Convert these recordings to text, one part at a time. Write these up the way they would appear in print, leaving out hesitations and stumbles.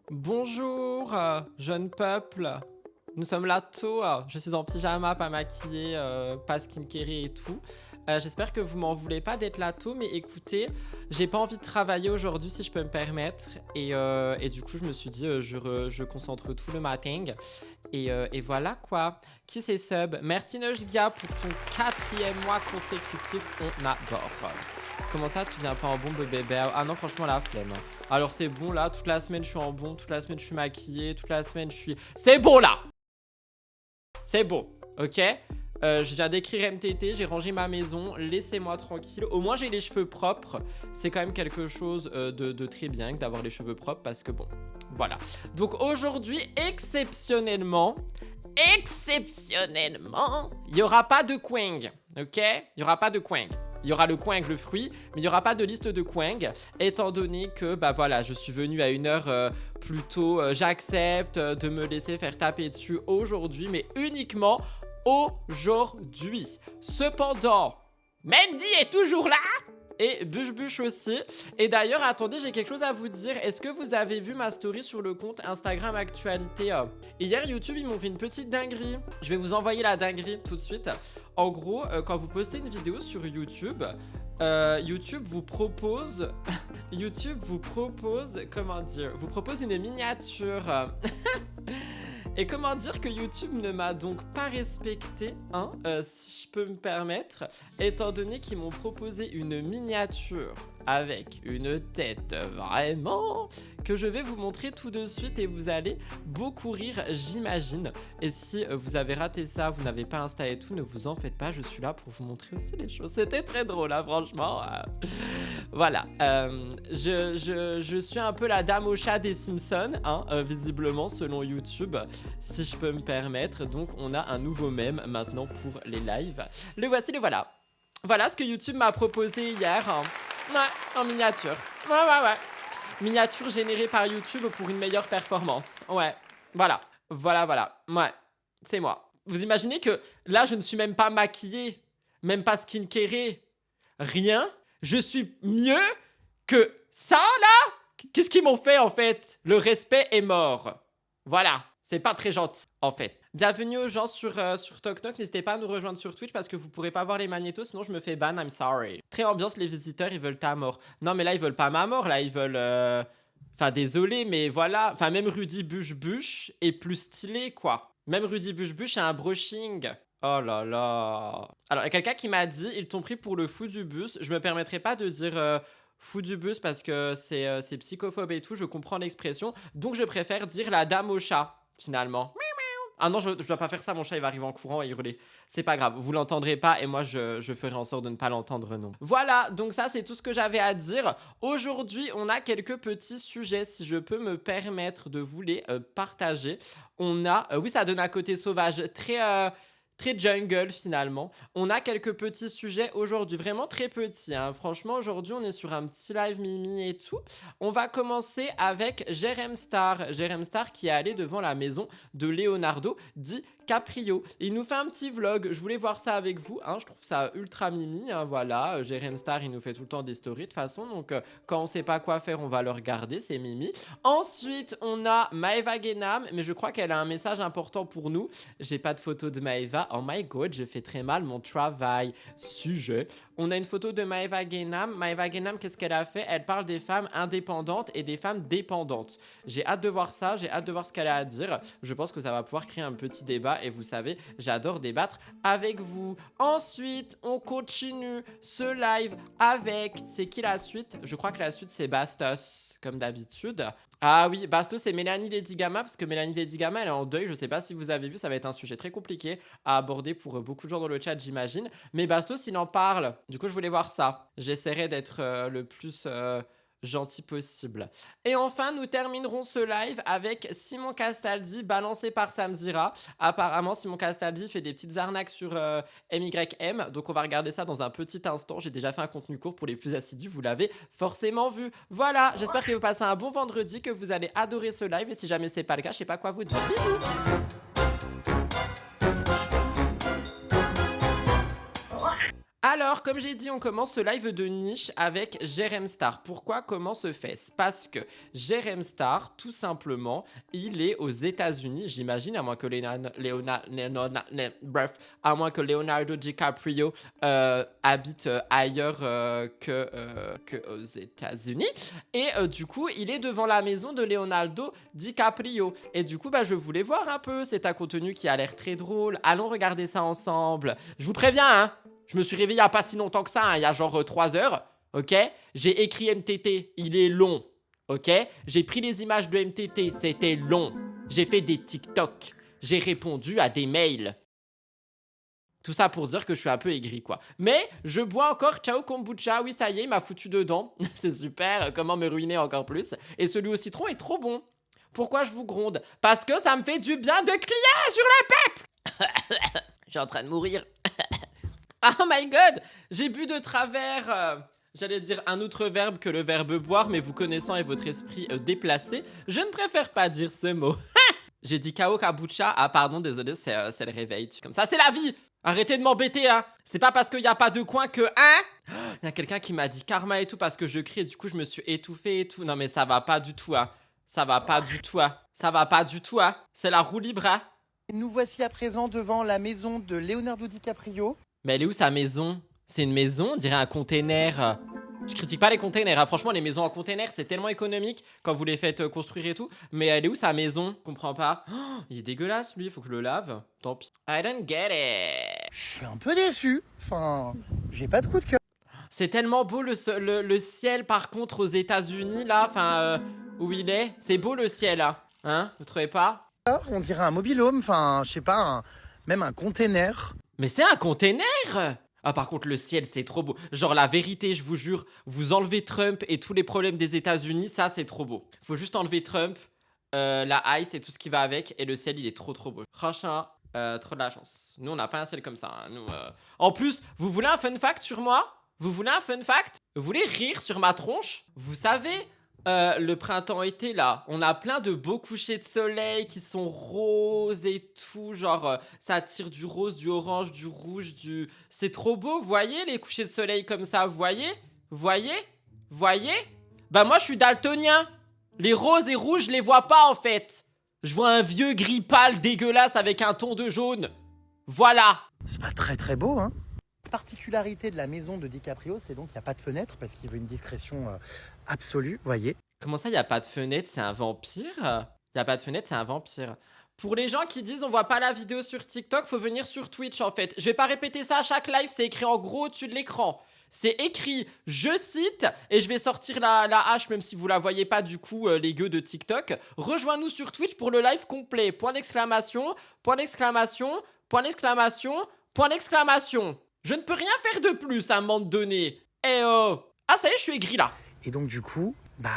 Bonjour, jeune peuple. Nous sommes là tôt. Je suis en pyjama, pas maquillée, pas skincare et tout. J'espère que vous m'en voulez pas d'être là tôt, mais écoutez, j'ai pas envie de travailler aujourd'hui si je peux me permettre. Et du coup, je me suis dit, je concentre tout le matin. Et voilà quoi. Qui c'est sub? Merci Nojgia pour ton 4e mois consécutif. On adore. Comment ça, tu viens pas en bombe bébé? Ah non, franchement, la flemme. Alors c'est bon là, toute la semaine je suis en bon, toute la semaine je suis maquillée, toute la semaine je suis... C'est bon là! C'est bon, ok? Je viens d'écrire MTT, j'ai rangé ma maison, laissez-moi tranquille. Au moins j'ai les cheveux propres, c'est quand même quelque chose de très bien d'avoir les cheveux propres parce que bon, voilà. Donc aujourd'hui, exceptionnellement, il n'y aura pas de Quang, ok? Il n'y aura pas de Quang. Il y aura le Quang, le fruit, mais il n'y aura pas de liste de Quang, étant donné que, bah voilà, je suis venu à une heure plutôt, j'accepte de me laisser faire taper dessus aujourd'hui, mais uniquement aujourd'hui. Cependant, Mandy est toujours là et Bush aussi. Et d'ailleurs, attendez, j'ai quelque chose à vous dire. Est-ce que vous avez vu ma story sur le compte Instagram Actualité? Hier, YouTube, ils m'ont fait une petite dinguerie. Je vais vous envoyer la dinguerie tout de suite. En gros, quand vous postez une vidéo sur YouTube, YouTube vous propose... YouTube vous propose... Comment dire? Vous propose une miniature... Et comment dire que YouTube ne m'a donc pas respecté, hein, si je peux me permettre, étant donné qu'ils m'ont proposé une miniature avec une tête vraiment que je vais vous montrer tout de suite et vous allez beaucoup rire, j'imagine. Et si vous avez raté ça, vous n'avez pas Insta et tout, ne vous en faites pas, je suis là pour vous montrer aussi les choses. C'était très drôle, hein, franchement. Voilà, je suis un peu la dame au chat des Simpsons, hein, visiblement, selon YouTube, si je peux me permettre. Donc, on a un nouveau mème maintenant pour les lives. Le voici, le voilà. Voilà ce que YouTube m'a proposé hier. Hein. Ouais, en miniature. Ouais. Miniature générée par YouTube pour une meilleure performance. Ouais, voilà. Voilà. Ouais, c'est moi. Vous imaginez que là, je ne suis même pas maquillée, même pas skincare, rien. Je suis mieux que ça, là? Qu'est-ce qu'ils m'ont fait, en fait? Le respect est mort. Voilà. C'est pas très gentil, en fait. Bienvenue aux gens sur Tok Tok. N'hésitez pas à nous rejoindre sur Twitch parce que vous pourrez pas voir les magnétos, sinon je me fais ban, I'm sorry. Très ambiance, les visiteurs, ils veulent ta mort. Non, mais là, ils veulent pas ma mort, là, ils veulent... Enfin, désolé, mais voilà. Enfin, même Rudy Bush est plus stylé, quoi. Même Rudy Bush a un brushing. Oh là là. Alors, il y a quelqu'un qui m'a dit, ils t'ont pris pour le fou du bus. Je me permettrai pas de dire fou du bus parce que c'est psychophobe et tout. Je comprends l'expression. Donc, je préfère dire la dame au chat, finalement. Ah non, je dois pas faire ça, mon chat il va arriver en courant et hurler. C'est pas grave, vous l'entendrez pas et moi je ferai en sorte de ne pas l'entendre non. Voilà, donc ça c'est tout ce que j'avais à dire. Aujourd'hui, on a quelques petits sujets, si je peux me permettre de vous les partager. On a, oui ça donne un côté sauvage, très jungle finalement. On a quelques petits sujets aujourd'hui, vraiment très petits. Hein. Franchement, aujourd'hui, on est sur un petit live Mimi et tout. On va commencer avec Jerem Star. Jerem Star qui est allé devant la maison de Leonardo DiCaprio. Il nous fait un petit vlog. Je voulais voir ça avec vous. Hein. Je trouve ça ultra Mimi. Hein. Voilà, Jerem Star, il nous fait tout le temps des stories de toute façon. Donc, quand on sait pas quoi faire, on va le regarder. C'est Mimi. Ensuite, on a Maeva Genam. Mais je crois qu'elle a un message important pour nous. J'ai pas de photo de Maeva. Oh my god, je fais très mal mon travail. Sujet. On a une photo de Maeva Genam. Maeva Genam, qu'est-ce qu'elle a fait? Elle parle des femmes indépendantes et des femmes dépendantes. J'ai hâte de voir ça, j'ai hâte de voir ce qu'elle a à dire. Je pense que ça va pouvoir créer un petit débat et vous savez, j'adore débattre avec vous. Ensuite, on continue ce live avec... C'est qui la suite? Je crois que la suite, c'est Bastos, comme d'habitude. Ah oui, Bastos, c'est Mélanie Lady Gamma, parce que Mélanie Lady Gamma, elle est en deuil. Je sais pas si vous avez vu, ça va être un sujet très compliqué à aborder pour beaucoup de gens dans le chat, j'imagine. Mais Bastos, il en parle. Du coup, je voulais voir ça. J'essaierai d'être le plus gentil possible. Et enfin, nous terminerons ce live avec Simon Castaldi, balancé par Samzira. Apparemment, Simon Castaldi fait des petites arnaques sur MYM. Donc, on va regarder ça dans un petit instant. J'ai déjà fait un contenu court pour les plus assidus. Vous l'avez forcément vu. Voilà, j'espère que vous passez un bon vendredi, que vous allez adorer ce live. Et si jamais c'est pas le cas, je sais pas quoi vous dire. Bisous. Alors, comme j'ai dit, on commence ce live de niche avec Jerem Star. Pourquoi? Comment se fait-ce? Parce que Jerem Star, tout simplement, il est aux États-Unis, j'imagine, à moins que à moins que Leonardo DiCaprio habite ailleurs que aux États-Unis. Et du coup, il est devant la maison de Leonardo DiCaprio. Et du coup, bah, je voulais voir un peu. C'est un contenu qui a l'air très drôle. Allons regarder ça ensemble. Je vous préviens, hein. Je me suis réveillé il n'y a pas si longtemps que ça, hein, il y a genre 3 heures, ok? J'ai écrit MTT, il est long, ok? J'ai pris les images de MTT, c'était long. J'ai fait des TikTok, j'ai répondu à des mails. Tout ça pour dire que je suis un peu aigri, quoi. Mais je bois encore Ciao Kombucha, oui, ça y est, il m'a foutu dedans. C'est super, comment me ruiner encore plus. Et celui au citron est trop bon. Pourquoi je vous gronde? Parce que ça me fait du bien de crier sur le peuple. Je suis en train de mourir. Oh my god, j'ai bu de travers, j'allais dire un autre verbe que le verbe boire, mais vous connaissant et votre esprit déplacé, je ne préfère pas dire ce mot. J'ai dit Kao Kabucha, ah pardon, désolé, c'est le réveil, comme ça, c'est la vie. Arrêtez de m'embêter, hein. C'est pas parce qu'il n'y a pas de coin que, hein. Il y a quelqu'un qui m'a dit karma et tout parce que je crie et du coup je me suis étouffé et tout. Non mais ça va pas du tout, hein. Ça va pas du tout, hein. Ça va pas du tout, hein. C'est la roue libre, hein. Nous voici à présent devant la maison de Leonardo DiCaprio. Mais elle est où sa maison? C'est une maison, on dirait un container. Je critique pas les containers, hein. Franchement les maisons en container c'est tellement économique quand vous les faites construire et tout. Mais elle est où sa maison? Je comprends pas. Oh, il est dégueulasse lui, faut que je le lave. Tant pis. I don't get it. Je suis un peu déçu. Enfin, j'ai pas de coup de cœur. C'est tellement beau le ciel par contre aux États-Unis là, enfin où il est. C'est beau le ciel là, hein? Vous trouvez pas? On dirait un mobil-home, enfin, je sais pas, même un container. Mais c'est un container! Ah par contre le ciel c'est trop beau. Genre la vérité je vous jure, vous enlevez Trump et tous les problèmes des États-Unis, ça c'est trop beau. Faut juste enlever Trump, la ice et tout ce qui va avec et le ciel il est trop beau. Franchement, trop de la chance. Nous on n'a pas un ciel comme ça, hein. Nous, En plus, vous voulez un fun fact sur moi? Vous voulez un fun fact? Vous voulez rire sur ma tronche? Vous savez, le printemps-été là, on a plein de beaux couchers de soleil qui sont roses et tout, genre ça attire du rose, du orange, du rouge, du... C'est trop beau, vous voyez les couchers de soleil comme ça, vous voyez? Vous voyez? Vous voyez? Bah moi je suis daltonien. Les roses et rouges je les vois pas en fait. Je vois un vieux gris pâle dégueulasse avec un ton de jaune. Voilà. C'est pas très beau, hein. La particularité de la maison de DiCaprio, c'est donc qu'il n'y a pas de fenêtre parce qu'il veut une discrétion absolue, voyez. Comment ça, il n'y a pas de fenêtre, c'est un vampire? Il n'y a pas de fenêtre, c'est un vampire. Pour les gens qui disent on voit pas la vidéo sur TikTok, faut venir sur Twitch en fait. Je vais pas répéter ça à chaque live, c'est écrit en gros au-dessus de l'écran. C'est écrit, je cite, et je vais sortir la hache même si vous la voyez pas du coup, les gueux de TikTok. Rejoins-nous sur Twitch pour le live complet. Point d'exclamation, point d'exclamation, point d'exclamation, point d'exclamation. Je ne peux rien faire de plus à un moment donné. Eh oh! Ah ça y est, je suis aigri là. Et donc du coup, bah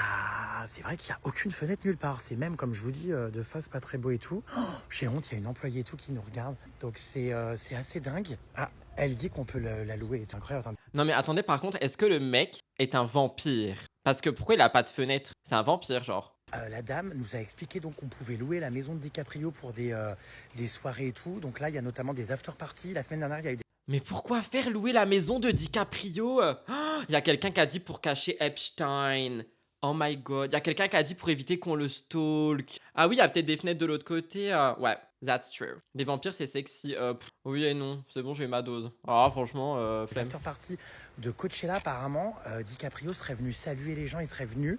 c'est vrai qu'il n'y a aucune fenêtre nulle part. C'est même, comme je vous dis, de face pas très beau et tout. Oh, j'ai honte, il y a une employée et tout qui nous regarde. Donc c'est assez dingue. Ah, elle dit qu'on peut la louer. C'est incroyable. Attendez. Non mais attendez, par contre, est-ce que le mec est un vampire? Parce que pourquoi il a pas de fenêtre? C'est un vampire, genre. La dame nous a expliqué donc qu'on pouvait louer la maison de DiCaprio pour des soirées et tout. Donc là, il y a notamment des after-parties. La semaine dernière, il y a eu des... Mais pourquoi faire louer la maison de DiCaprio? Il y a quelqu'un qui a dit pour cacher Epstein. Oh my god. Il y a quelqu'un qui a dit pour éviter qu'on le stalk. Ah oui, il y a peut-être des fenêtres de l'autre côté. Ouais, that's true. Les vampires, c'est sexy. Oui et non. C'est bon, j'ai eu ma dose. Ah, franchement, flemme. After-party de Coachella, apparemment. DiCaprio serait venu saluer les gens. Il serait venu.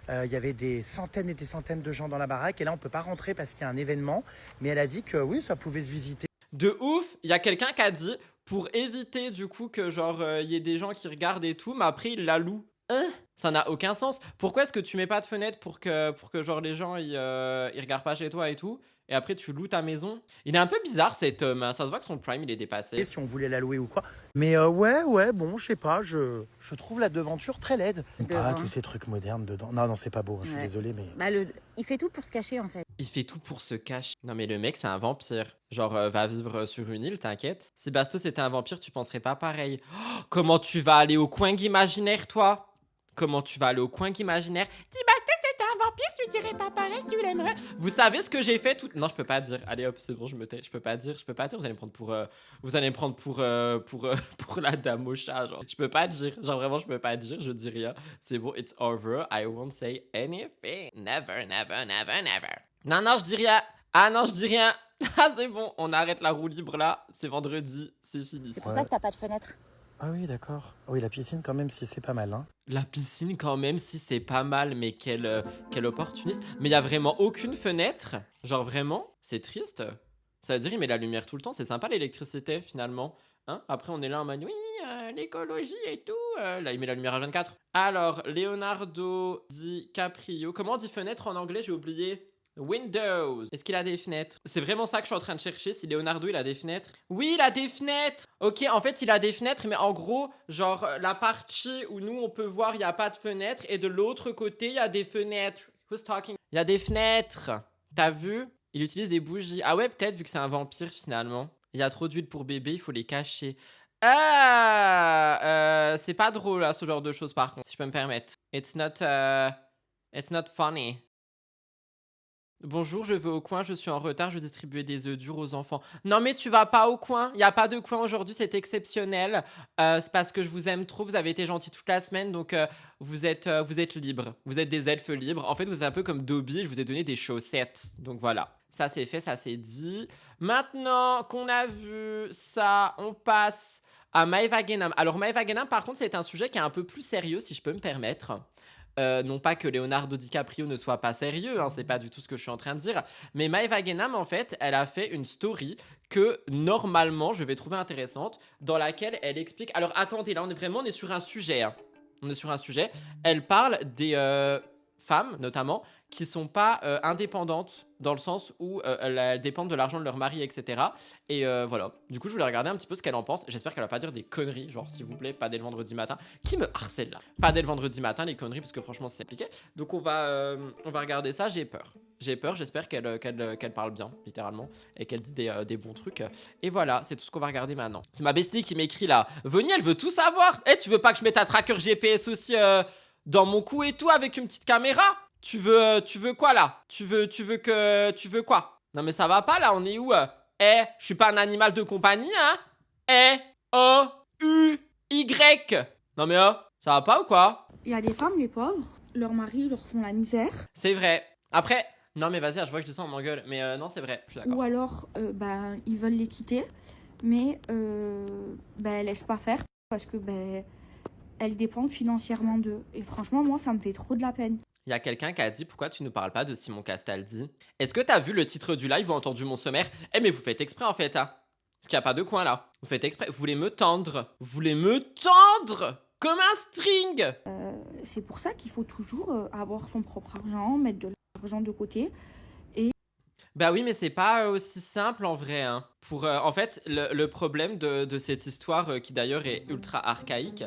Il y avait des centaines et des centaines de gens dans la baraque. Et là, on peut pas rentrer parce qu'il y a un événement. Mais elle a dit que oui, ça pouvait se visiter. De ouf, il y a quelqu'un qui a dit pour éviter du coup que genre il y ait des gens qui regardent et tout, mais après il la loue. Hein? Ça n'a aucun sens. Pourquoi est-ce que tu mets pas de fenêtre pour que genre les gens ils regardent pas chez toi et tout, et après tu loues ta maison? Il est un peu bizarre cet homme, hein. Ça se voit que son prime il est dépassé. Si on voulait la louer ou quoi. Mais ouais, bon, je sais pas, je trouve la devanture très laide. Pas tous ces trucs modernes dedans. Non, c'est pas beau, je suis désolé, mais... Bah, il fait tout pour se cacher, en fait. Il fait tout pour se cacher. Non mais le mec c'est un vampire. Genre va vivre sur une île, t'inquiète. Si Bastos était un vampire, tu penserais pas pareil. Oh, comment tu vas aller au coin imaginaire, toi? Comment tu vas aller au coin imaginaire? Si Bastos était un vampire, tu lui dirais pas pareil, tu l'aimerais. Vous savez ce que j'ai fait tout... Non, je peux pas dire. Allez hop, c'est bon, je me tais. Je peux pas dire. Vous allez me prendre pour... vous allez me prendre pour la dame au chat, genre. Je peux pas dire. Genre vraiment, je peux pas dire. Je dis rien. C'est bon, it's over. I won't say anything. Never, never, never, never. Non, non, je dis rien. Ah non, je dis rien. Ah, c'est bon, on arrête la roue libre là. C'est vendredi, c'est fini. C'est pour ça que t'as pas de fenêtre. Ah oui, d'accord. Oui, la piscine, quand même, si c'est pas mal, hein. La piscine, quand même, si c'est pas mal, mais quel opportuniste. Mais il y a vraiment aucune fenêtre. Genre vraiment, c'est triste. Ça veut dire il met la lumière tout le temps. C'est sympa l'électricité finalement. Hein, après, on est là en mode oui, l'écologie et tout. Là, il met la lumière à 24. Alors, Leonardo DiCaprio. Comment on dit fenêtre en anglais? J'ai oublié. Windows. Est-ce qu'il a des fenêtres? C'est vraiment ça que je suis en train de chercher, si Leonardo il a des fenêtres. Oui, il a des fenêtres. Ok, en fait il a des fenêtres, mais en gros, genre la partie où nous on peut voir, il n'y a pas de fenêtre, et de l'autre côté, il y a des fenêtres. Who's talking? Il y a des fenêtres. T'as vu? Il utilise des bougies. Ah ouais, peut-être vu que c'est un vampire finalement. Il y a trop d'huile pour bébé, il faut les cacher. Ah, c'est pas drôle là, ce genre de choses par contre, si je peux me permettre. It's not funny. Bonjour, je vais au coin, je suis en retard, je distribuais des œufs durs aux enfants. Non mais tu vas pas au coin, il y a pas de coin aujourd'hui, c'est exceptionnel. C'est parce que je vous aime trop, vous avez été gentils toute la semaine, donc vous êtes libres. Vous êtes des elfes libres. En fait, vous êtes un peu comme Dobby, je vous ai donné des chaussettes. Donc voilà, ça c'est fait, ça c'est dit. Maintenant qu'on a vu ça, on passe à Maeva Genam. Alors Maeva Genam, par contre, c'est un sujet qui est un peu plus sérieux, si je peux me permettre. Non pas que Leonardo DiCaprio ne soit pas sérieux, hein, c'est pas du tout ce que je suis en train de dire. Mais Maeva Genam, en fait, elle a fait une story que normalement je vais trouver intéressante, dans laquelle elle explique. Alors attendez, là on est sur un sujet. Hein. On est sur un sujet. Elle parle des femmes, notamment, qui sont pas indépendantes, dans le sens où elles dépendent de l'argent de leur mari, etc. Et voilà. Du coup, je voulais regarder un petit peu ce qu'elle en pense. J'espère qu'elle va pas dire des conneries, genre s'il vous plaît, pas dès le vendredi matin. Qui me harcèle là? Pas dès le vendredi matin, les conneries, parce que franchement, c'est appliqué. Donc on va regarder ça. J'ai peur. J'ai peur. J'espère qu'elle parle bien, littéralement, et qu'elle dit des bons trucs. Et voilà, c'est tout ce qu'on va regarder maintenant. C'est ma bestie qui m'écrit là. Veni, elle veut tout savoir. Eh, tu veux pas que je mette un tracker GPS aussi dans mon cou et tout avec une petite caméra? Tu veux quoi là? Tu veux quoi? Non mais ça va pas là, on est où? Eh, je suis pas un animal de compagnie, hein? Eh, O, U, Y. Non mais ça va pas ou quoi? Il y a des femmes, les pauvres, leurs maris leur font la misère. C'est vrai. Après, non mais vas-y, je vois que je descends, on m'engueule. Mais non, c'est vrai, je suis d'accord. Ou alors, ils veulent les quitter, mais elles laissent pas faire parce que elles dépendent financièrement d'eux. Et franchement, moi, ça me fait trop de la peine. Il y a quelqu'un qui a dit pourquoi tu ne parles pas de Simon Castaldi. Est-ce que t'as vu le titre du live ou entendu mon sommaire? Eh mais vous faites exprès en fait, hein. Parce qu'il n'y a pas de coin là. Vous faites exprès, vous voulez me tendre. Vous voulez me tendre comme un string. C'est pour ça qu'il faut toujours avoir son propre argent, mettre de l'argent de côté. Bah oui, mais c'est pas aussi simple en vrai. Hein. En fait, le problème de cette histoire, qui d'ailleurs est ultra archaïque,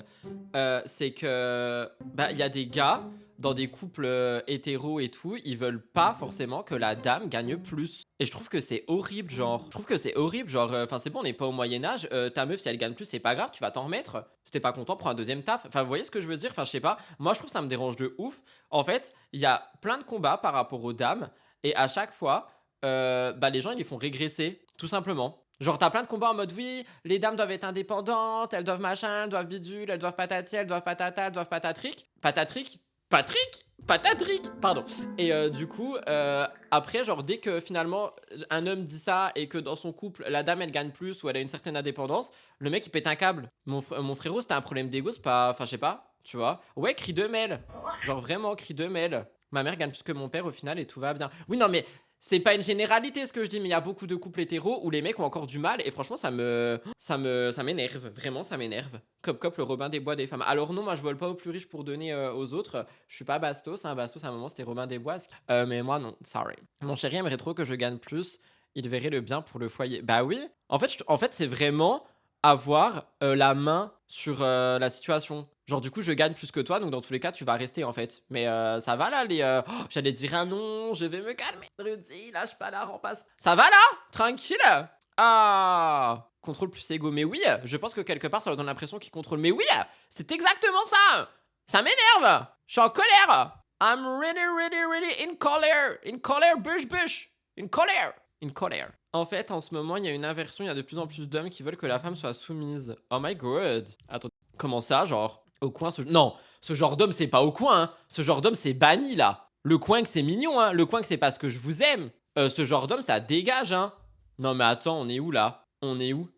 c'est que il y a des gars dans des couples hétéros et tout, ils veulent pas forcément que la dame gagne plus. Et je trouve que c'est horrible, genre. Je trouve que c'est horrible, genre. Enfin, c'est bon, on n'est pas au Moyen-Âge. Ta meuf, si elle gagne plus, c'est pas grave, tu vas t'en remettre. Si t'es pas content, prends un deuxième taf. Enfin, vous voyez ce que je veux dire? Enfin, je sais pas. Moi, je trouve que ça me dérange de ouf. En fait, il y a plein de combats par rapport aux dames. Et à chaque fois, les gens, ils les font régresser, tout simplement. Genre, t'as plein de combats en mode oui, les dames doivent être indépendantes, elles doivent machin, elles doivent bidule, elles doivent patati, elles doivent patata, elles doivent patatric. Patatric, pardon. Et du coup, après, genre, dès que finalement un homme dit ça et que dans son couple, la dame elle gagne plus ou elle a une certaine indépendance, le mec il pète un câble. Mon frérot, c'était un problème d'ego, c'est pas. Enfin, je sais pas, tu vois. Ouais, cri de mêle. Genre, vraiment, cri de mêle. Ma mère gagne plus que mon père au final et tout va bien. Oui, non, mais. C'est pas une généralité ce que je dis, mais il y a beaucoup de couples hétéros où les mecs ont encore du mal et franchement ça m'énerve, vraiment ça m'énerve. Cop le Robin des Bois des femmes. Alors non, moi je vole pas aux plus riches pour donner aux autres. Je suis pas Bastos, hein. Bastos à un moment c'était Robin des Bois. Mais moi non, sorry. Mon chéri aimerait trop que je gagne plus. Il verrait le bien pour le foyer. Bah oui. En fait c'est vraiment avoir la main sur la situation. Genre du coup je gagne plus que toi, donc dans tous les cas tu vas rester en fait. Mais ça va là les... j'allais dire un nom, je vais me calmer. Rudy, lâche pas la repasse. Ça va là? Tranquille? Ah, contrôle plus égo. Mais oui, je pense que quelque part ça leur donne l'impression qu'ils contrôlent. Mais oui, c'est exactement ça. Ça m'énerve. Je suis en colère. I'm really, really, really in colère. In colère, bush. In colère. In colère. En fait, en ce moment, il y a une inversion. Il y a de plus en plus d'hommes qui veulent que la femme soit soumise. Oh my god. Attends, comment ça, genre au coin, non, ce genre d'homme, c'est pas au coin, hein. Ce genre d'homme, c'est banni, là. Le coin que c'est mignon, hein. Le coin que c'est parce que je vous aime. Ce genre d'homme, ça dégage, hein. Non, mais attends, on est où, là? On est où?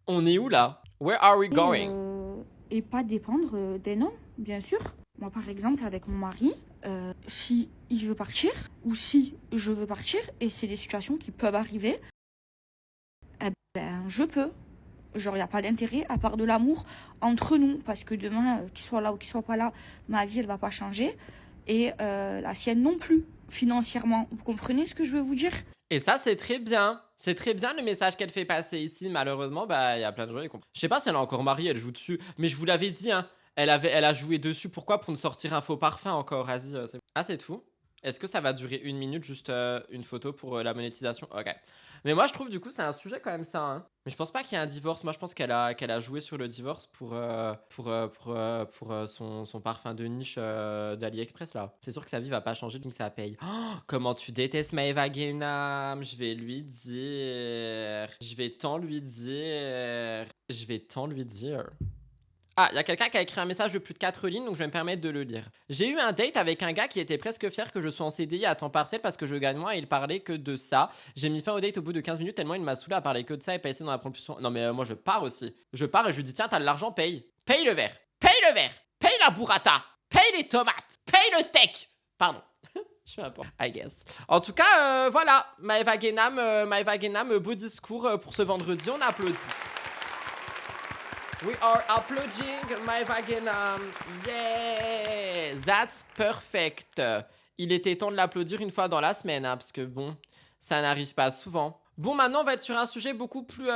On est où, là? Where are we going? Et pas dépendre des hommes, bien sûr. Moi, par exemple, avec mon mari, si il veut partir ou si je veux partir, et c'est des situations qui peuvent arriver, eh ben, je peux. Genre, il n'y a pas d'intérêt à part de l'amour entre nous, parce que demain, qu'il soit là ou qu'il soit pas là, ma vie, elle va pas changer, et la sienne non plus, financièrement. Vous comprenez ce que je veux vous dire? Et ça, c'est très bien. C'est très bien le message qu'elle fait passer ici. Malheureusement, bah, il y a plein de gens qui comprennent. Je sais pas si elle est encore mariée, elle joue dessus. Mais je vous l'avais dit, hein. Elle a joué dessus. Pourquoi? Pour nous sortir un faux parfum encore. Vas-y. Ah, c'est tout? Est-ce que ça va durer 1 minute, juste une photo pour la monétisation? Ok. Mais moi, je trouve, du coup, c'est un sujet quand même ça, hein. Mais je pense pas qu'il y ait un divorce. Moi, je pense qu'elle a joué sur le divorce pour son parfum de niche d'AliExpress, là. C'est sûr que sa vie va pas changer, donc ça paye. Oh, comment tu détestes Maëva Guénam? Je vais lui dire. Je vais tant lui dire. Je vais tant lui dire. Ah, il y a quelqu'un qui a écrit un message de plus de 4 lignes, donc je vais me permettre de le lire. J'ai eu un date avec un gars qui était presque fier que je sois en CDI à temps partiel parce que je gagne moins et il parlait que de ça. J'ai mis fin au date au bout de 15 minutes tellement il m'a saoulé à parler que de ça et pas essayer d'en apprendre plus. Non mais moi je pars aussi. Je pars et je lui dis tiens t'as de l'argent, paye. Paye le verre. Paye le verre. Paye la burrata. Paye les tomates. Paye le steak. Pardon. Je suis un peu, I guess. En tout cas, voilà. Maëva Guénam, beau discours pour ce vendredi. On applaudit. We are applauding Maëva Guénam. Yeah, that's perfect. Il était temps de l'applaudir une fois dans la semaine, hein, parce que bon, ça n'arrive pas souvent. Bon, maintenant on va être sur un sujet beaucoup plus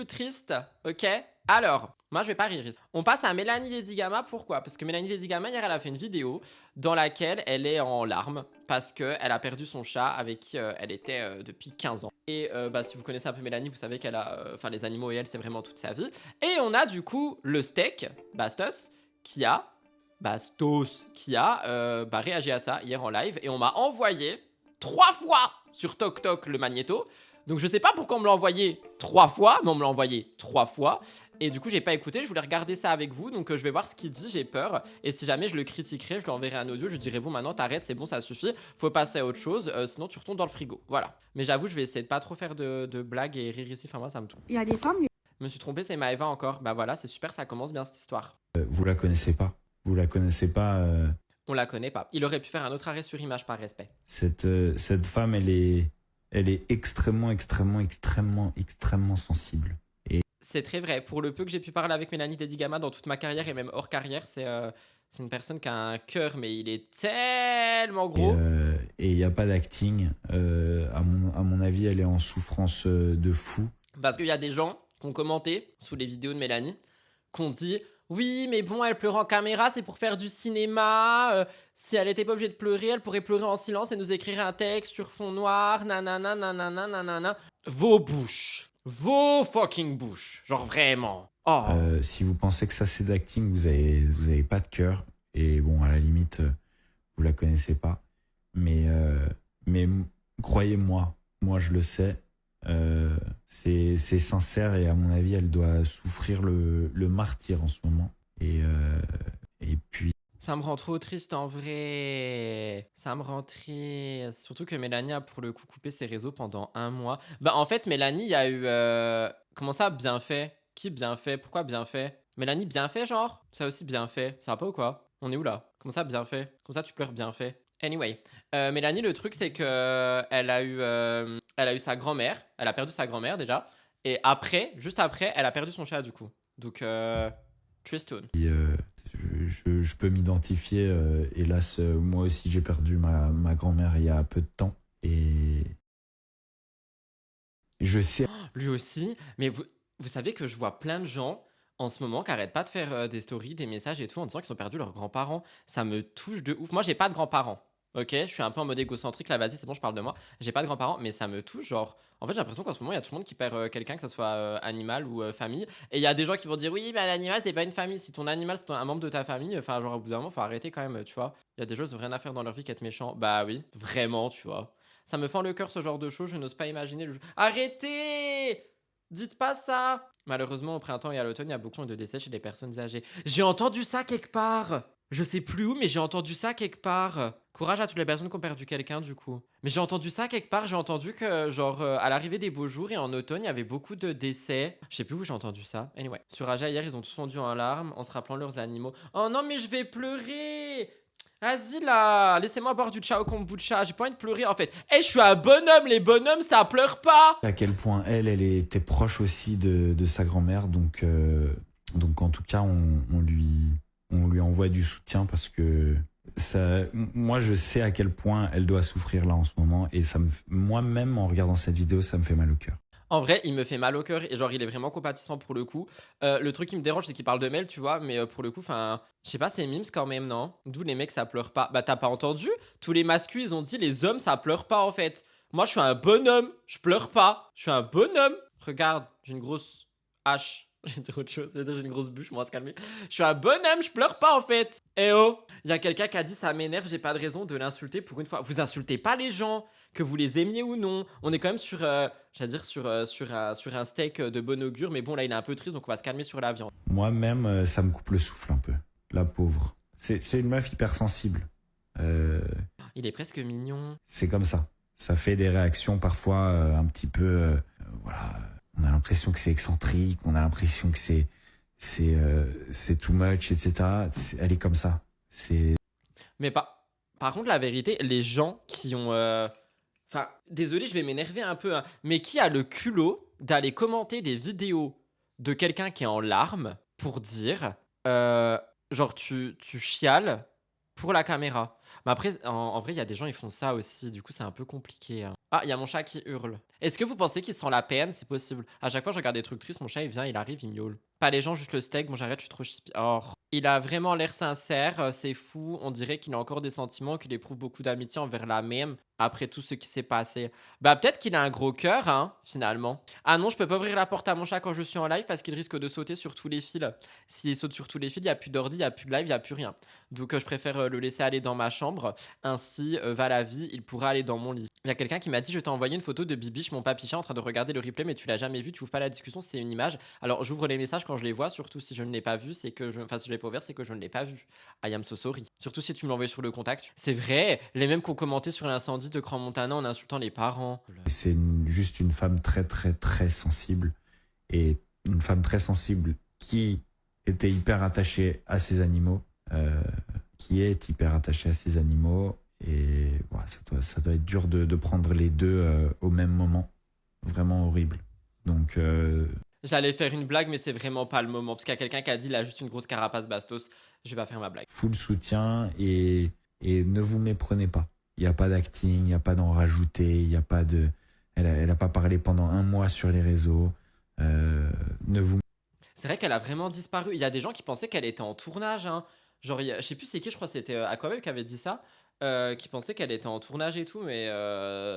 triste, ok? Alors, moi je vais pas rire ici. On passe à Mélanie Ledigama, pourquoi? Parce que Mélanie Ledigama, hier, elle a fait une vidéo dans laquelle elle est en larmes parce qu'elle a perdu son chat avec qui elle était depuis 15 ans. Et bah, si vous connaissez un peu Mélanie, vous savez qu'elle a... Enfin, les animaux et elle, c'est vraiment toute sa vie. Et on a du coup le steak, Bastos, qui a réagi à ça hier en live. Et on m'a envoyé 3 fois sur Tok Tok le magnéto. Donc je sais pas pourquoi on me l'a envoyé 3 fois, mais on me l'a envoyé 3 fois. Et du coup, j'ai pas écouté, je voulais regarder ça avec vous, donc je vais voir ce qu'il dit, j'ai peur. Et si jamais je le critiquerai, je lui enverrai un audio, je lui dirai bon, maintenant t'arrêtes, c'est bon, ça suffit, faut passer à autre chose, sinon tu retournes dans le frigo. Voilà. Mais j'avoue, je vais essayer de pas trop faire de blagues et rire ici, enfin moi ça me trompe. Il y a des femmes... Je me suis trompé, c'est Maëva encore. Bah voilà, c'est super, ça commence bien cette histoire. Vous la connaissez pas. Vous la connaissez pas. On la connaît pas. Il aurait pu faire un autre arrêt sur image par respect. Cette femme, elle est extrêmement sensible. C'est très vrai. Pour le peu que j'ai pu parler avec Mélanie Ledigama dans toute ma carrière et même hors carrière, c'est une personne qui a un cœur, mais il est tellement gros. Et il n'y a pas d'acting. À mon avis, elle est en souffrance de fou. Parce qu'il y a des gens qui ont commenté sous les vidéos de Mélanie, qui ont dit oui, mais bon, elle pleure en caméra, c'est pour faire du cinéma. Si elle était pas obligée de pleurer, elle pourrait pleurer en silence et nous écrire un texte sur fond noir. Nanana, nanana, nanana. Vos bouches. Vos fucking bouches. Genre vraiment. Oh. Si vous pensez que ça c'est d'acting, vous avez pas de cœur. Et bon, à la limite, vous la connaissez pas. Mais croyez-moi, moi je le sais. C'est sincère et à mon avis elle doit souffrir le martyre en ce moment et puis ça me rend trop triste en vrai, ça me rend triste, surtout que Mélanie a pour le coup coupé ses réseaux pendant 1 mois. Bah en fait Mélanie il y a eu comment ça bien fait? Qui bien fait? Pourquoi bien fait? Mélanie bien fait genre? Ça aussi bien fait, ça va pas ou quoi? On est où là? Comment ça bien fait? Comment ça tu pleures bien fait? Anyway, Mélanie, le truc c'est que elle a eu sa grand-mère, elle a perdu sa grand-mère déjà, et après, juste après, elle a perdu son chat du coup. Donc, Tristan. Je peux m'identifier, hélas, moi aussi j'ai perdu ma grand-mère il y a peu de temps, et je sais... Lui aussi, mais vous savez que je vois plein de gens en ce moment qui arrêtent pas de faire des stories, des messages et tout en disant qu'ils ont perdu leurs grands-parents. Ça me touche de ouf. Moi, j'ai pas de grands-parents. Ok, je suis un peu en mode égocentrique, là, vas-y, c'est bon, je parle de moi. J'ai pas de grands-parents, mais ça me touche, genre... En fait, j'ai l'impression qu'en ce moment, il y a tout le monde qui perd quelqu'un, que ce soit animal ou famille. Et il y a des gens qui vont dire, oui, bah l'animal, c'est pas une famille. Si ton animal, c'est un membre de ta famille, enfin, genre, au bout d'un moment, faut arrêter quand même, tu vois. Il y a des gens, ils ont rien à faire dans leur vie qu'être méchants. Bah oui, vraiment, tu vois. Ça me fend le cœur, ce genre de choses, je n'ose pas imaginer le jour. Arrêtez! Dites pas ça! Malheureusement, au printemps et à l'automne, il y a beaucoup de décès chez les personnes âgées. J'ai entendu ça quelque part! Je sais plus où, mais j'ai entendu ça quelque part. Courage à toutes les personnes qui ont perdu quelqu'un, du coup. Mais j'ai entendu ça quelque part. J'ai entendu que, genre, à l'arrivée des beaux jours et en automne, il y avait beaucoup de décès. Je sais plus où j'ai entendu ça. Anyway. Sur Aja, hier, ils ont tous fondu en larmes en se rappelant leurs animaux. Oh non, mais je vais pleurer! Vas-y là, laissez-moi boire du chao kombucha. J'ai pas envie de pleurer en fait. Eh, je suis un bonhomme, les bonhommes, ça pleure pas! À quel point elle était proche aussi de sa grand-mère. Donc en tout cas, on lui envoie du soutien parce que moi, je sais à quel point elle doit souffrir là en ce moment. Et moi-même, en regardant cette vidéo, ça me fait mal au cœur. En vrai, il me fait mal au cœur et genre il est vraiment compatissant pour le coup. Le truc qui me dérange, c'est qu'il parle de Mel, tu vois, mais pour le coup, enfin, je sais pas, c'est mimes quand même, non? D'où les mecs ça pleure pas. Bah t'as pas entendu? Tous les masculins ils ont dit les hommes ça pleure pas en fait. Moi je suis un bonhomme, je pleure pas. Je suis un bonhomme. Regarde, j'ai une grosse hache. Je vais dire autre chose, je vais dire j'ai une grosse bûche, on va se calmer. Je suis un bonhomme, je pleure pas en fait. Eh oh! Il y a quelqu'un qui a dit ça m'énerve, j'ai pas de raison de l'insulter pour une fois. Vous insultez pas les gens, que vous les aimiez ou non. On est quand même sur, j'allais dire sur un steak de bon augure, mais bon là il est un peu triste donc on va se calmer sur la viande. Moi-même, ça me coupe le souffle un peu. La pauvre. C'est une meuf hypersensible. Il est presque mignon. C'est comme ça. Ça fait des réactions parfois un petit peu... voilà. On a l'impression que c'est excentrique, on a l'impression que c'est too much, etc. Elle est comme ça. Mais par contre la vérité, les gens qui ont... Enfin, désolé, je vais m'énerver un peu, hein, mais qui a le culot d'aller commenter des vidéos de quelqu'un qui est en larmes pour dire, genre, tu chiales pour la caméra. Mais après, en vrai, il y a des gens, ils font ça aussi, du coup, c'est un peu compliqué, hein. Ah, il y a mon chat qui hurle. Est-ce que vous pensez qu'il sent la peine? C'est possible. À chaque fois, je regarde des trucs tristes, mon chat, il vient, il arrive, il miaule. Pas les gens, juste le steak. Bon, j'arrête, je suis trop chippie. Oh. Il a vraiment l'air sincère, c'est fou. On dirait qu'il a encore des sentiments, qu'il éprouve beaucoup d'amitié envers la même après tout ce qui s'est passé. Bah, peut-être qu'il a un gros cœur, hein, finalement. Ah non, je peux pas ouvrir la porte à mon chat quand je suis en live parce qu'il risque de sauter sur tous les fils. S'il saute sur tous les fils, il n'y a plus d'ordi, il n'y a plus de live, il n'y a plus rien. Donc, je préfère le laisser aller dans ma chambre. Ainsi, va la vie, il pourra aller dans mon lit. Il y a quelqu'un qui m'a dit, je t'ai envoyé une photo de Bibiche, mon papy chat, en train de regarder le replay, mais tu l'as jamais vu, tu ouvres pas la discussion, c'est une image. Alors, j'ouvre les messages quand je les vois, surtout si je ne l'ai pas vu, c'est que enfin, si je l'ai pas ouvert, c'est que je ne l'ai pas vu. I am so sorry. Surtout si tu me l'envoies sur le contact. C'est vrai, les mêmes qui ont commenté sur l'incendie de Grand Montana en insultant les parents. C'est juste une femme très, très, très sensible. Et une femme très sensible qui était hyper attachée à ses animaux, qui est hyper attachée à ses animaux. Et voilà, ça doit être dur de prendre les deux au même moment. Vraiment horrible. Donc... J'allais faire une blague, mais c'est vraiment pas le moment. Parce qu'il y a quelqu'un qui a dit, il a juste une grosse carapace bastos. Je vais pas faire ma blague. Full soutien et ne vous méprenez pas. Il n'y a pas d'acting, il n'y a pas d'en rajouter, il n'y a pas de... Elle a pas parlé pendant 1 mois sur les réseaux. Ne vous... C'est vrai qu'elle a vraiment disparu. Il y a des gens qui pensaient qu'elle était en tournage, hein. Genre, je sais plus c'est qui, je crois que c'était Aquabelle qui avait dit ça. Qui pensait qu'elle était en tournage et tout, mais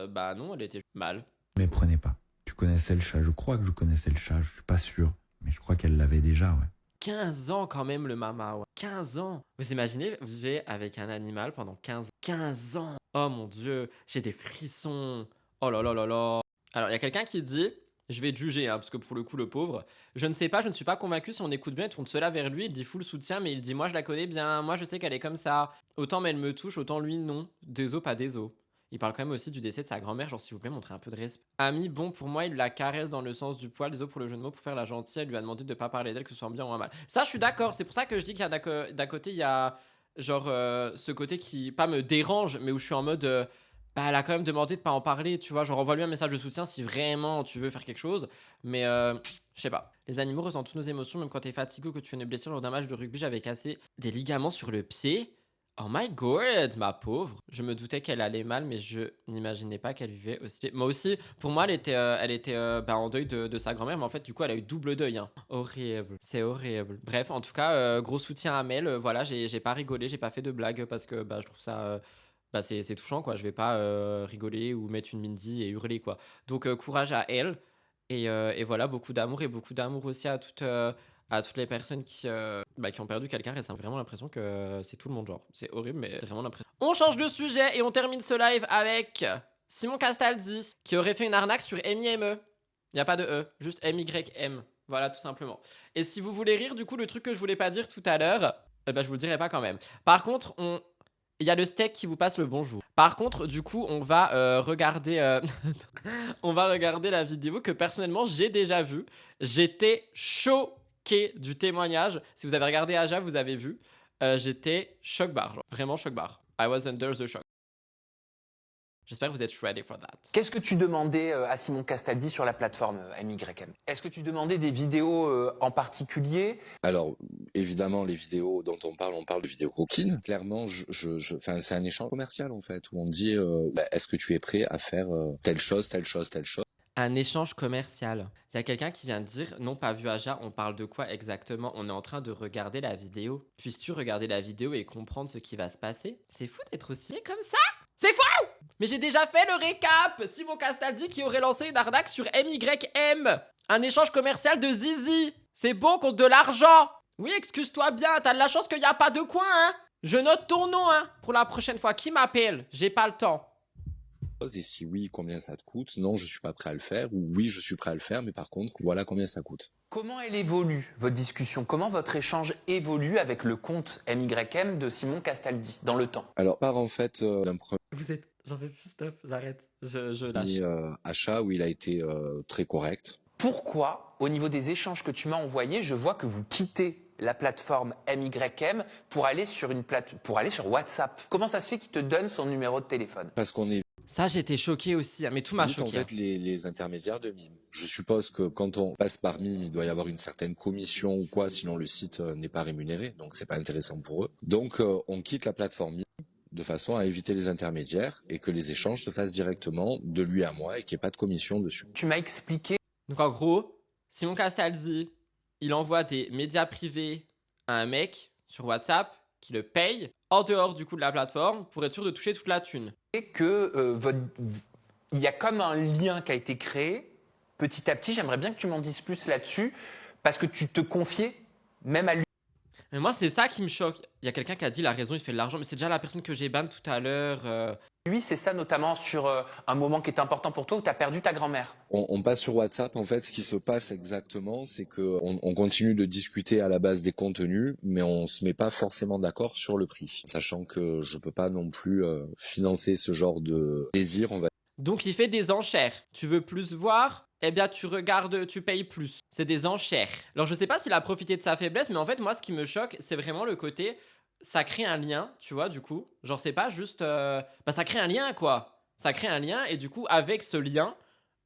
bah non, elle était mal. Méprenez pas. Tu connaissais le chat, je crois que je connaissais le chat, je suis pas sûr. Mais je crois qu'elle l'avait déjà, ouais. 15 ans quand même le mama, ouais. 15 ans. Vous imaginez, vous vivez avec un animal pendant 15 ans. 15 ans. Oh mon dieu, j'ai des frissons. Oh là là là là. Alors, il y a quelqu'un qui dit, je vais te juger, hein, parce que pour le coup, le pauvre, je ne sais pas, je ne suis pas convaincu si on écoute bien, il tourne cela vers lui, il dit full soutien, mais il dit, moi je la connais bien, moi je sais qu'elle est comme ça. Autant mais elle me touche, autant lui non. Désolé, pas désolé. Il parle quand même aussi du décès de sa grand-mère, genre s'il vous plaît, montrez un peu de respect. Ami, bon, pour moi, il la caresse dans le sens du poil, désolé pour le jeu de mots, pour faire la gentille, elle lui a demandé de pas parler d'elle, que ce soit bien ou mal. Ça, je suis d'accord, c'est pour ça que je dis qu'il y a d'un côté, il y a genre ce côté qui, pas me dérange, mais où je suis en mode, bah, elle a quand même demandé de pas en parler, tu vois, genre envoie-lui un message de soutien si vraiment tu veux faire quelque chose, mais je sais pas. Les animaux ressentent toutes nos émotions, même quand t'es fatigué ou que tu fais une blessure lors d'un match de rugby, j'avais cassé des ligaments sur le pied. Oh my god, ma pauvre. Je me doutais qu'elle allait mal, mais je n'imaginais pas qu'elle vivait aussi. Moi aussi, pour moi, elle était bah, en deuil de sa grand-mère, mais en fait, du coup, elle a eu double deuil, hein. Horrible. C'est horrible. Bref, en tout cas, gros soutien à Mel. Voilà, j'ai pas rigolé, j'ai pas fait de blague parce que bah, je trouve ça bah c'est touchant, quoi. Je vais pas rigoler ou mettre une Mindy et hurler, quoi. Donc courage à elle. Et voilà, beaucoup d'amour et beaucoup d'amour aussi à toutes les personnes qui ont perdu quelqu'un récemment. J'ai vraiment l'impression que c'est tout le monde, genre. C'est horrible, mais j'ai vraiment l'impression. On change de sujet et on termine ce live avec Simon Castaldi qui aurait fait une arnaque sur MIME. Il n'y a pas de E, juste MYM. Voilà, tout simplement. Et si vous voulez rire, du coup, le truc que je voulais pas dire tout à l'heure, eh ben, je vous le dirai pas quand même. Par contre, il y a le steak qui vous passe le bonjour. Par contre, du coup, on va regarder on va regarder la vidéo que personnellement j'ai déjà vue. J'étais choqué du témoignage. Si vous avez regardé Aja, vous avez vu. J'étais choc-barre, genre. Vraiment choc-barre. I was under the shock. J'espère que vous êtes ready for that. Qu'est-ce que tu demandais à Simon Castaldi sur la plateforme MYM? Est-ce que tu demandais des vidéos en particulier? Alors, évidemment, les vidéos dont on parle de vidéos coquines. Clairement, c'est un échange commercial, en fait, où on dit, est-ce que tu es prêt à faire telle chose, telle chose, telle chose? Un échange commercial. Il y a quelqu'un qui vient de dire, non pas vu Aja, on parle de quoi exactement? On est en train de regarder la vidéo. Puisses-tu regarder la vidéo et comprendre ce qui va se passer? C'est fou d'être aussi comme ça? C'est fou! Mais j'ai déjà fait le récap. Simon Castaldi qui aurait lancé une arnaque sur MYM. Un échange commercial de zizi. C'est bon contre de l'argent. Oui, excuse-toi bien, t'as de la chance qu'il n'y a pas de coin, hein. Je note ton nom, hein, pour la prochaine fois. Qui m'appelle? J'ai pas le temps. Et si oui, combien ça te coûte? Non, je suis pas prêt à le faire. Ou oui, je suis prêt à le faire, mais par contre, voilà combien ça coûte. Comment elle évolue, votre discussion? Comment votre échange évolue avec le compte MYM de Simon Castaldi dans le temps? Alors, part en fait d'un Vous êtes... J'en fais plus, stop, j'arrête. Je lâche. premier achat où il a été très correct. Pourquoi, au niveau des échanges que tu m'as envoyés, je vois que vous quittez la plateforme MYM pour aller sur WhatsApp? Comment ça se fait qu'il te donne son numéro de téléphone? Parce qu'on est Ça, j'étais choqué aussi, hein, mais tout m'a vite, en choqué. fait, les intermédiaires de Mime. Je suppose que quand on passe par Mime, il doit y avoir une certaine commission ou quoi, sinon le site n'est pas rémunéré, donc c'est pas intéressant pour eux. Donc on quitte la plateforme Mime de façon à éviter les intermédiaires et que les échanges se fassent directement de lui à moi et qu'il n'y ait pas de commission dessus. Tu m'as expliqué. Donc en gros, Simon Castaldi, il envoie des médias privés à un mec sur WhatsApp qui le paye en dehors du coup de la plateforme pour être sûr de toucher toute la thune. Que il y a comme un lien qui a été créé petit à petit. J'aimerais bien que tu m'en dises plus là-dessus parce que tu te confiais même à lui. Mais moi, c'est ça qui me choque. Il y a quelqu'un qui a dit la raison, il fait de l'argent, mais c'est déjà la personne que j'ai ban tout à l'heure. Lui, c'est ça notamment sur un moment qui est important pour toi où tu as perdu ta grand-mère. On passe sur WhatsApp. En fait, ce qui se passe exactement, c'est que on continue de discuter à la base des contenus, mais on se met pas forcément d'accord sur le prix, sachant que je peux pas non plus financer ce genre de désir. Donc il fait des enchères. Tu veux plus voir? Eh bien tu regardes, tu payes plus. C'est des enchères. Alors je sais pas s'il a profité de sa faiblesse, mais en fait moi ce qui me choque, c'est vraiment le côté, ça crée un lien, tu vois, du coup. Genre c'est pas juste... Bah ça crée un lien quoi. Ça crée un lien et du coup avec ce lien,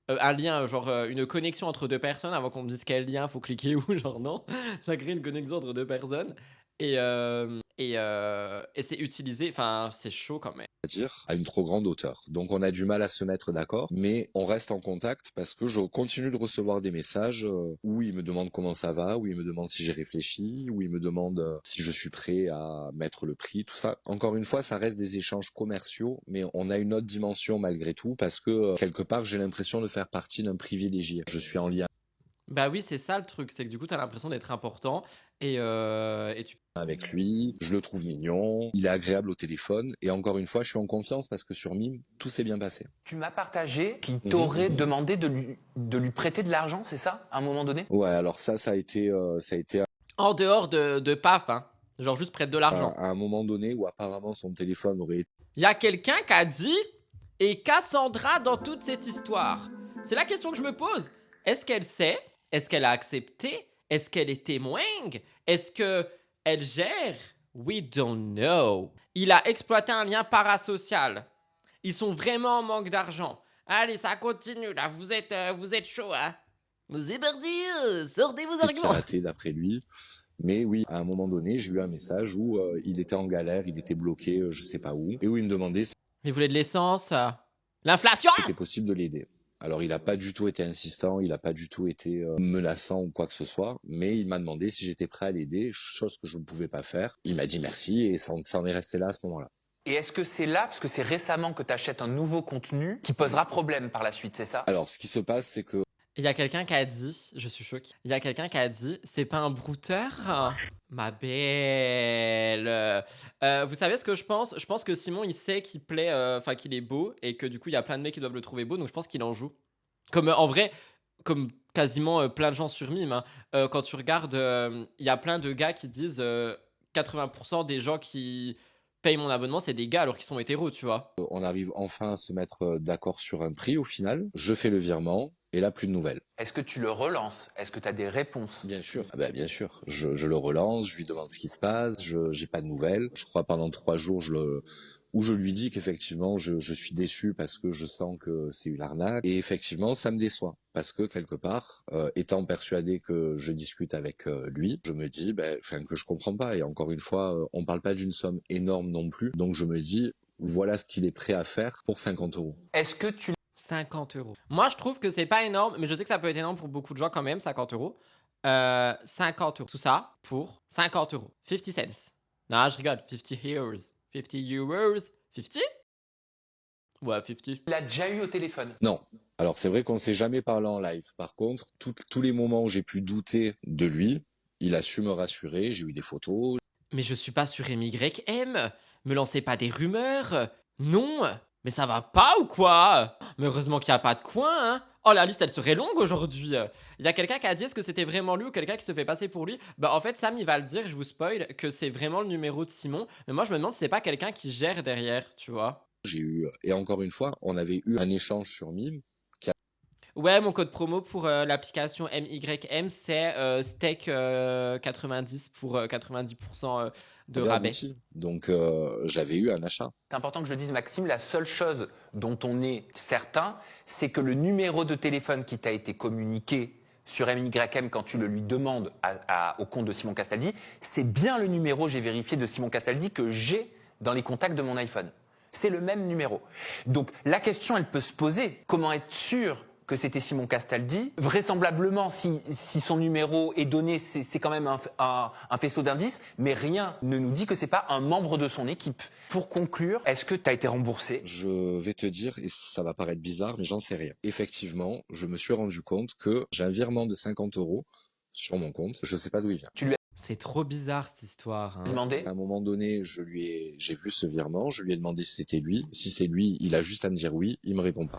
un lien, genre une connexion entre deux personnes, avant qu'on me dise quel lien, faut cliquer où, genre non. Ça crée une connexion entre deux personnes. Et c'est utilisé, enfin c'est chaud quand même. À une trop grande hauteur. Donc on a du mal à se mettre d'accord, mais on reste en contact parce que je continue de recevoir des messages où il me demande comment ça va, où il me demande si j'ai réfléchi, où il me demande si je suis prêt à mettre le prix, tout ça. Encore une fois, ça reste des échanges commerciaux, mais on a une autre dimension malgré tout parce que quelque part j'ai l'impression de faire partie d'un privilégié. Je suis en lien Bah oui, c'est ça le truc, c'est que du coup t'as l'impression d'être important et tu... avec lui, je le trouve mignon, il est agréable au téléphone et encore une fois je suis en confiance parce que sur Mime, tout s'est bien passé. Tu m'as partagé qu'il t'aurait demandé de lui prêter de l'argent, c'est ça, à un moment donné? Ouais, alors ça a été En dehors de PAF, hein. Genre juste prête de l'argent. à un moment donné où apparemment son téléphone aurait été Il y a quelqu'un qui a dit « Et Cassandra dans toute cette histoire ?» C'est la question que je me pose. Est-ce qu'elle sait? Est-ce qu'elle a accepté? Est-ce qu'elle est témoin? Est-ce qu'elle gère? We don't know. Il a exploité un lien parasocial. Ils sont vraiment en manque d'argent. Allez, ça continue là, vous êtes chaud, hein? C'est parti, sortez vos arguments. piraté d'après lui. Mais oui, à un moment donné, j'ai eu un message où il était en galère, il était bloqué, je sais pas où, et où il me demandait si Il voulait de l'essence. L'inflation! c'était possible de l'aider. Alors il n'a pas du tout été insistant, il n'a pas du tout été menaçant ou quoi que ce soit, mais il m'a demandé si j'étais prêt à l'aider, chose que je ne pouvais pas faire. Il m'a dit merci et ça en est resté là à ce moment-là. Et est-ce que c'est là, parce que c'est récemment que tu achètes un nouveau contenu, qui posera problème par la suite, c'est ça? Alors, ce qui se passe, c'est que Il y a quelqu'un qui a dit, je suis choquée, il y a quelqu'un qui a dit, c'est pas un brouteur? Ma belle. Vous savez ce que je pense? Je pense que Simon, il sait qu'il plaît, enfin qu'il est beau, et que du coup, il y a plein de mecs qui doivent le trouver beau, donc je pense qu'il en joue. Comme en vrai, comme quasiment plein de gens sur Mime, hein. Quand tu regardes, il y a plein de gars qui disent 80% des gens qui payent mon abonnement, c'est des gars alors qu'ils sont hétéros, tu vois. on arrive enfin à se mettre d'accord sur un prix au final. Je fais le virement et là, plus de nouvelles. Est-ce que tu le relances? Est-ce que tu as des réponses? Bien sûr. Ah ben, bien sûr. Je le relance, je lui demande ce qui se passe, j'ai pas de nouvelles. Je crois pendant 3 jours, où je lui dis qu'effectivement, je suis déçu parce que je sens que c'est une arnaque. Et effectivement, ça me déçoit. Parce que quelque part, étant persuadé que je discute avec lui, je me dis que je comprends pas. Et encore une fois, on parle pas d'une somme énorme non plus. Donc je me dis, voilà ce qu'il est prêt à faire pour 50 €. Est-ce que tu 50 €. Moi, je trouve que c'est pas énorme, mais je sais que ça peut être énorme pour beaucoup de gens quand même, 50 €. 50 €. Tout ça pour 50 €. 50 cents. Non, je rigole. 50 euros. 50 euros. 50? Ouais, 50. l'as déjà eu au téléphone? Non. Alors c'est vrai qu'on s'est jamais parlé en live. Par contre, tous les moments où j'ai pu douter de lui, il a su me rassurer. J'ai eu des photos. Mais je suis pas sur MYM. Me lancez pas des rumeurs. Non. Mais ça va pas ou quoi? Mais heureusement qu'il n'y a pas de coin, hein. Oh, la liste, elle serait longue aujourd'hui. Il y a quelqu'un qui a dit est-ce que c'était vraiment lui ou quelqu'un qui se fait passer pour lui? Bah, en fait, Sam, il va le dire, je vous spoil, que c'est vraiment le numéro de Simon. Mais moi, je me demande si c'est pas quelqu'un qui gère derrière, tu vois. J'ai eu, et encore une fois, on avait eu un échange sur Mime. Ouais, mon code promo pour l'application MYM, c'est steak 90 pour 90% de avait rabais. abouti. Donc j'avais eu un achat. C'est important que je le dise, Maxime, la seule chose dont on est certain, c'est que le numéro de téléphone qui t'a été communiqué sur MYM quand tu le lui demandes au compte de Simon Castaldi, c'est bien le numéro, j'ai vérifié, de Simon Castaldi que j'ai dans les contacts de mon iPhone. C'est le même numéro. Donc la question, elle peut se poser. Comment être sûr que c'était Simon Castaldi? Vraisemblablement, si son numéro est donné, c'est quand même un faisceau d'indices, mais rien ne nous dit que c'est pas un membre de son équipe. Pour conclure, est-ce que tu as été remboursé? Je vais te dire, et ça va paraître bizarre, mais j'en sais rien. Effectivement, je me suis rendu compte que j'ai un virement de 50 € sur mon compte. Je sais pas d'où il vient. Tu lui C'est trop bizarre cette histoire, as hein. demandé? À un moment donné, j'ai vu ce virement, je lui ai demandé si c'était lui. Si c'est lui, il a juste à me dire oui, il me répond pas.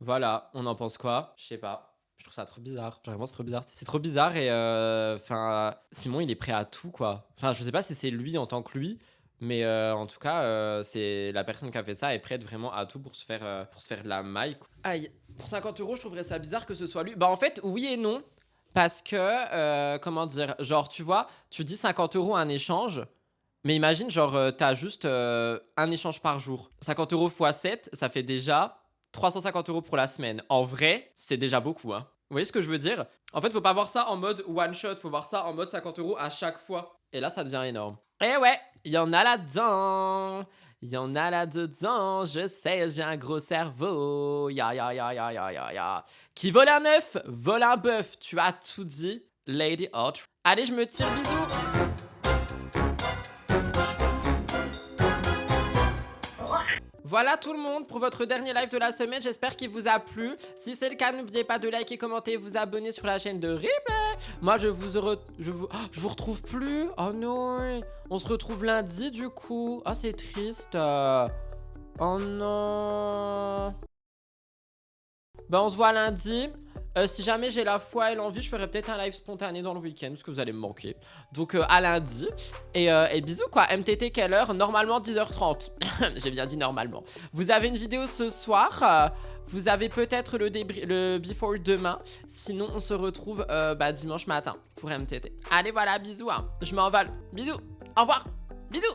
Voilà, on en pense quoi? Je sais pas. Je trouve ça trop bizarre. Vraiment, c'est trop bizarre. C'est trop bizarre et Simon, il est prêt à tout, quoi. Enfin, je sais pas si c'est lui en tant que lui, mais en tout cas, c'est la personne qui a fait ça est prête vraiment à tout pour se faire de la maille, quoi. Aïe, pour 50 €, je trouverais ça bizarre que ce soit lui. Bah, en fait, oui et non. Parce que, comment dire, genre, tu vois, tu dis 50 € un échange, mais imagine, genre, t'as juste un échange par jour. 50 € x 7, ça fait déjà 350 € pour la semaine. En vrai, c'est déjà beaucoup, hein. Vous voyez ce que je veux dire? En fait, faut pas voir ça en mode one shot, faut voir ça en mode 50 € à chaque fois. Et là, ça devient énorme. Et ouais, il y en a là-dedans. Il y en a là-dedans. Je sais, j'ai un gros cerveau. Ya. Qui vole un œuf, vole un bœuf. Tu as tout dit, Lady Hot. Allez, je me tire, bisous. Voilà tout le monde pour votre dernier live de la semaine, j'espère qu'il vous a plu. Si c'est le cas, n'oubliez pas de liker, commenter, vous abonner sur la chaîne de Ripley. Moi, je vous retrouve plus. Oh non, on se retrouve lundi du coup. Oh, c'est triste. Oh non. Ben, on se voit lundi. Si jamais j'ai la foi et l'envie, je ferai peut-être un live spontané dans le week-end parce que vous allez me manquer. Donc à lundi. Et bisous quoi. MTT quelle heure? Normalement 10h30. J'ai bien dit normalement. Vous avez une vidéo ce soir. Vous avez peut-être le before demain. Sinon on se retrouve dimanche matin pour MTT. Allez voilà, bisous hein. Je m'envole. Bisous. Au revoir. Bisous.